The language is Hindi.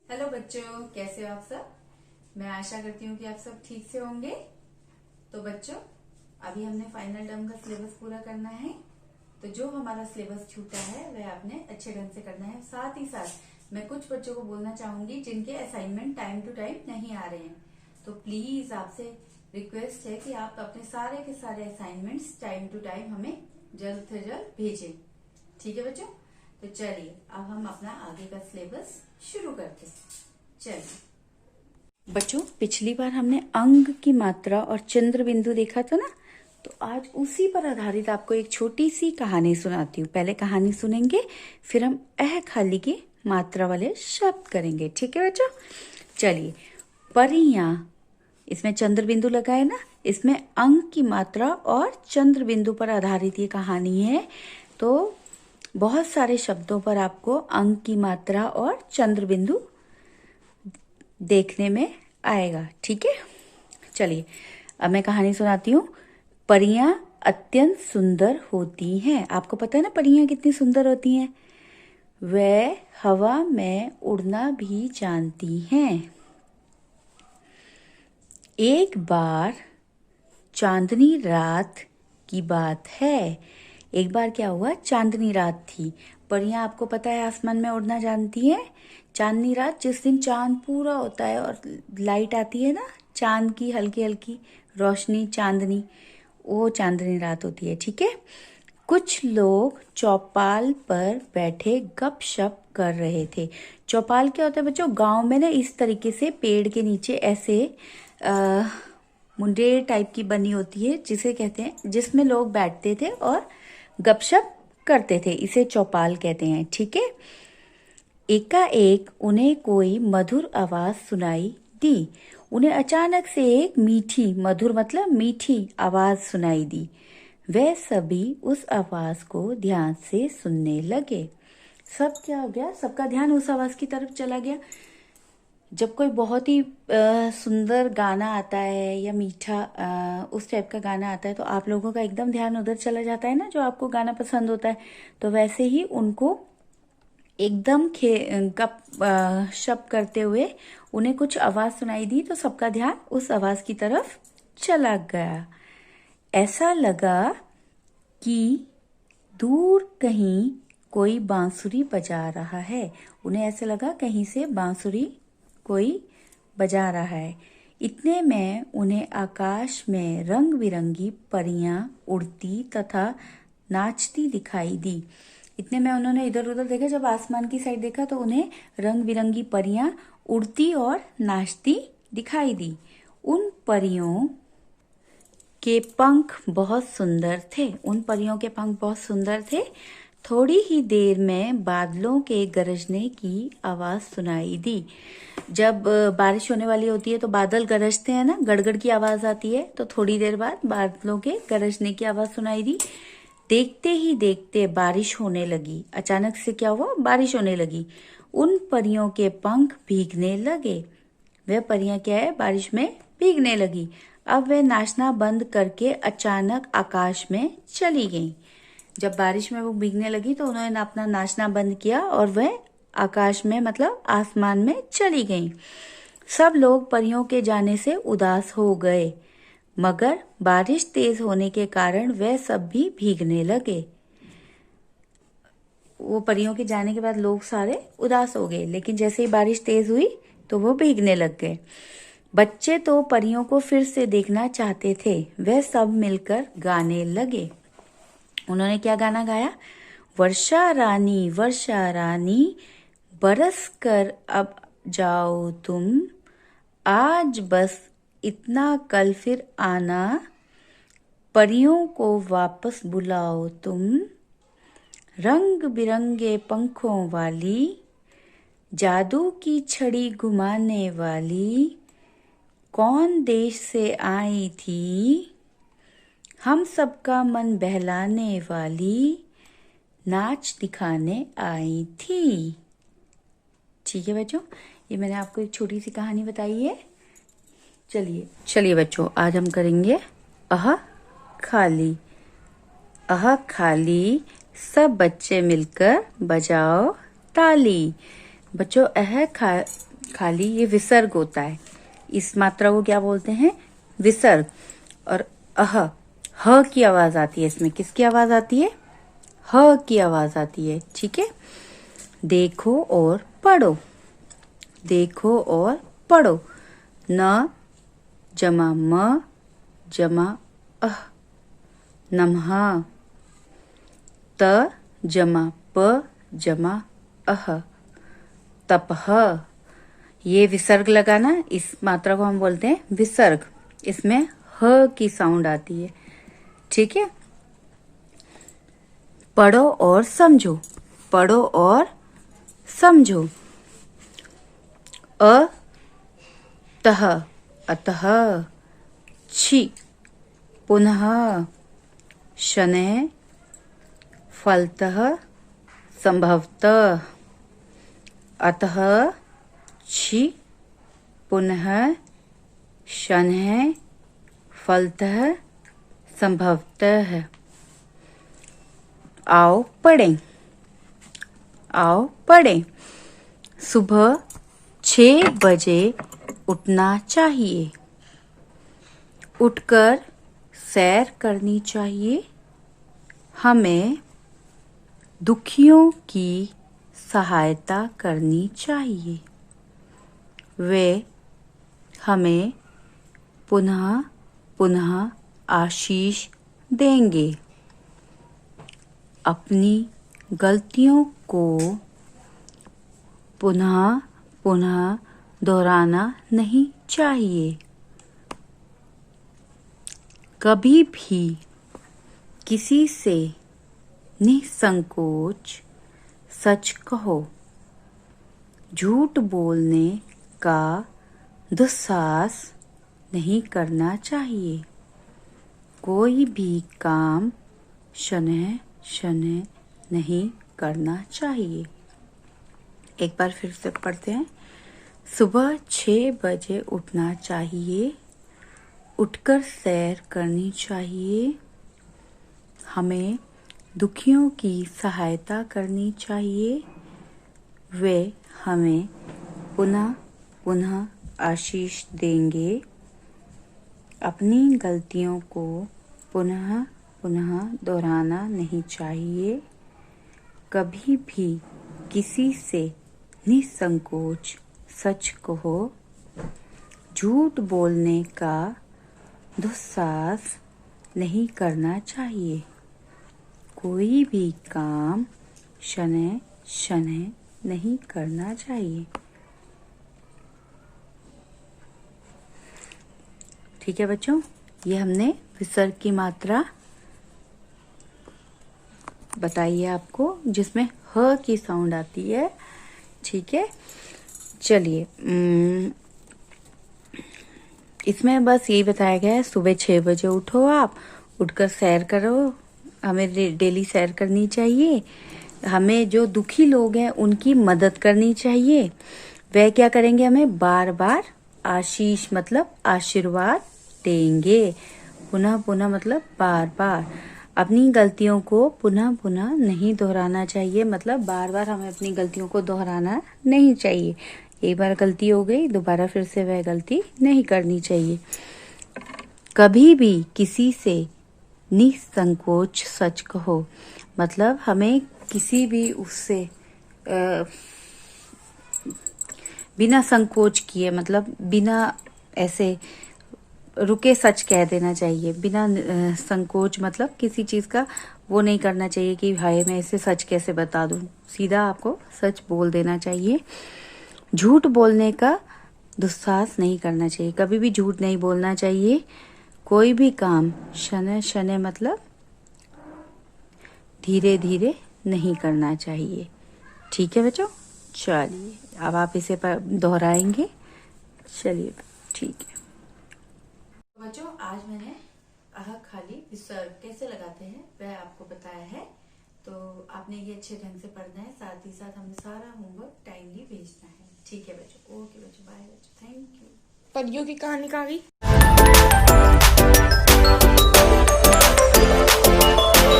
हेलो बच्चों, कैसे हो आप सब। मैं आशा करती हूँ कि आप सब ठीक से होंगे। तो बच्चों, अभी हमने फाइनल टर्म का सिलेबस पूरा करना है। तो जो हमारा सिलेबस छूटा है वह आपने अच्छे ढंग से करना है। साथ ही साथ मैं कुछ बच्चों को बोलना चाहूंगी जिनके असाइनमेंट टाइम टू टाइम नहीं आ रहे हैं। तो प्लीज आपसे रिक्वेस्ट है कि आप अपने सारे के सारे असाइनमेंट्स टाइम टू टाइम हमें जल्द से जल्द भेजें। ठीक है बच्चों। तो चलिए अब हम अपना आगे का सिलेबस शुरू करते हैं। चलिए बच्चों, पिछली बार हमने अंग की मात्रा और चंद्र बिंदु देखा था ना, तो आज उसी पर आधारित आपको एक छोटी सी कहानी सुनाती हूँ। पहले कहानी सुनेंगे, फिर हम अह खाली की मात्रा वाले शब्द करेंगे। ठीक है बच्चों। चलिए, परियां, इसमें चंद्र बिंदु लगा है ना, इसमें अंग की मात्रा और चंद्र बिंदु पर आधारित ये कहानी है। तो बहुत सारे शब्दों पर आपको अंक की मात्रा और चंद्र बिंदु देखने में आएगा। ठीक है। चलिए अब मैं कहानी सुनाती हूँ। परियां अत्यंत सुंदर होती हैं। आपको पता है ना परियां कितनी सुंदर होती हैं। वे हवा में उड़ना भी जानती हैं। एक बार चांदनी रात की बात है। एक बार क्या हुआ, चांदनी रात थी। परियां आपको पता है आसमान में उड़ना जानती है। चांदनी रात, जिस दिन चांद पूरा होता है और लाइट आती है ना, चांद की हल्की हल्की रोशनी, चांदनी, वो चांदनी रात होती है। ठीक है। कुछ लोग चौपाल पर बैठे गपशप कर रहे थे। चौपाल क्या होता है बच्चों, गांव में ना इस तरीके से पेड़ के नीचे ऐसे मुंडेर टाइप की बनी होती है, जिसे कहते हैं, जिसमें लोग बैठते थे और गपशप करते थे। इसे चौपाल कहते हैं। ठीक है। एकाएक उन्हें कोई मधुर आवाज सुनाई दी। उन्हें अचानक से एक मीठी, मधुर मतलब मीठी आवाज सुनाई दी। वे सभी उस आवाज को ध्यान से सुनने लगे। सब क्या हो गया, सबका ध्यान उस आवाज की तरफ चला गया। जब कोई बहुत ही सुंदर गाना आता है या मीठा उस टाइप का गाना आता है, तो आप लोगों का एकदम ध्यान उधर चला जाता है ना, जो आपको गाना पसंद होता है। तो वैसे ही उनको एकदम गप शप करते हुए उन्हें कुछ आवाज सुनाई दी, तो सबका ध्यान उस आवाज की तरफ चला गया। ऐसा लगा कि दूर कहीं कोई बांसुरी बजा रहा है। उन्हें ऐसे लगा कहीं से बांसुरी कोई बजा रहा है। इतने में उन्हें आकाश में रंग बिरंगी परियां उड़ती तथा नाचती दिखाई दी। इतने में उन्होंने इधर उधर देखा, जब आसमान की साइड देखा तो उन्हें रंग बिरंगी परियां उड़ती और नाचती दिखाई दी। उन परियों के पंख बहुत सुंदर थे। उन परियों के पंख बहुत सुंदर थे। थोड़ी ही देर में बादलों के गरजने की आवाज सुनाई दी। जब बारिश होने वाली होती है तो बादल गरजते हैं ना, गड़गड़ की आवाज आती है। तो थोड़ी देर बाद बादलों के गरजने की आवाज सुनाई दी। देखते ही देखते बारिश होने लगी। अचानक से क्या हुआ, बारिश होने लगी। उन परियों के पंख भीगने लगे। वह परियां क्या है, बारिश में भीगने लगी। अब वह नाचना बंद करके अचानक आकाश में चली गईं। जब बारिश में वो भीगने लगी तो उन्होंने अपना नाचना बंद किया और वह आकाश में मतलब आसमान में चली गईं। सब लोग परियों के जाने से उदास हो गए, मगर बारिश तेज होने के कारण वह सब भी भीगने लगे। वो परियों के जाने के बाद लोग सारे उदास हो गए, लेकिन जैसे ही बारिश तेज हुई तो वो भीगने लग गए। बच्चे तो परियों को फिर से देखना चाहते थे। वह सब मिलकर गाने लगे। उन्होंने क्या गाना गाया, वर्षा रानी बरस कर अब जाओ तुम, आज बस इतना कल फिर आना, परियों को वापस बुलाओ तुम, रंग बिरंगे पंखों वाली, जादू की छड़ी घुमाने वाली, कौन देश से आई थी, हम सबका मन बहलाने वाली, नाच दिखाने आई थी। ठीक है बच्चों, ये मैंने आपको एक छोटी सी कहानी बताई है। चलिए बच्चों, आज हम करेंगे अह खाली। अह खाली सब बच्चे मिलकर बजाओ ताली। बच्चों खाली ये विसर्ग होता है। इस मात्रा को क्या बोलते हैं? विसर्ग। और ह की आवाज आती है इसमें। किसकी आवाज आती है? ह की आवाज आती है। ठीक है। देखो और पढ़ो। देखो और पढ़ो। न जमा म जमा अह, नमहा। त जमा प जमा अह, तपह। ये विसर्ग लगाना, इस मात्रा को हम बोलते हैं विसर्ग। इसमें ह की साउंड आती है। ठीक है। पढ़ो और समझो। पढ़ो और समझो। अतः अतः, छी पुनः, शनैः फलतः संभवतः। अतः, छी पुनः, शनैः फलतः संभवतः। आओ पढ़ें। आओ पढ़ें। सुबह 6 बजे उठना चाहिए। उठकर सैर करनी चाहिए। हमें दुखियों की सहायता करनी चाहिए। वे हमें पुनः पुनः आशीष देंगे। अपनी गलतियों को पुनः पुनः दोहराना नहीं चाहिए। कभी भी किसी से निसंकोच सच कहो। झूठ बोलने का दुस्साहस नहीं करना चाहिए। कोई भी काम शनैः शनैः नहीं करना चाहिए। एक बार फिर से पढ़ते हैं। सुबह 6 बजे उठना चाहिए। उठकर सैर करनी चाहिए। हमें दुखियों की सहायता करनी चाहिए। वे हमें पुनः पुनः आशीष देंगे। अपनी गलतियों को पुनः पुनः दोहराना नहीं चाहिए। कभी भी किसी से निसंकोच सच कहो। झूठ बोलने का दुस्साहस नहीं करना चाहिए। कोई भी काम शनैः शनैः नहीं करना चाहिए। ठीक है बच्चों, ये हमने विसर्ग की मात्रा बताई है आपको, जिसमें ह की साउंड आती है। ठीक है। चलिए, इसमें बस यही बताया गया है, सुबह 6 बजे उठो, आप उठकर सैर करो। हमें डेली सैर करनी चाहिए। हमें जो दुखी लोग हैं उनकी मदद करनी चाहिए। वह क्या करेंगे? हमें बार बार आशीष मतलब आशीर्वाद देंगे। पुनः पुनः मतलब बार बार। अपनी गलतियों को पुनः पुनः नहीं दोहराना चाहिए, मतलब बार बार हमें अपनी गलतियों को दोहराना नहीं चाहिए। एक बार गलती हो गई, दोबारा फिर से वह गलती नहीं करनी चाहिए। कभी भी किसी से निसंकोच सच कहो, मतलब हमें किसी भी उससे बिना संकोच किए, मतलब बिना ऐसे रुके सच कह देना चाहिए। बिना संकोच, मतलब किसी चीज का वो नहीं करना चाहिए कि हाय मैं इसे सच कैसे बता दूं। सीधा आपको सच बोल देना चाहिए। झूठ बोलने का दुस्साहस नहीं करना चाहिए। कभी भी झूठ नहीं बोलना चाहिए। कोई भी काम शनैः शनैः मतलब धीरे धीरे नहीं करना चाहिए। ठीक है बच्चों, चलिए अब आप इसे दोहराएंगे। चलिए ठीक है बच्चों, आज मैंने खाली विसर्ग कैसे लगाते हैं वह आपको बताया है। तो आपने ये अच्छे ढंग से पढ़ना है, साथ ही साथ हमें सारा होमवर्क टाइमली भेजना है। ठीक है बच्चों, ओके बच्चों, बाय बच्चों, थैंक यू। परियों की कहानी कहाँ गई?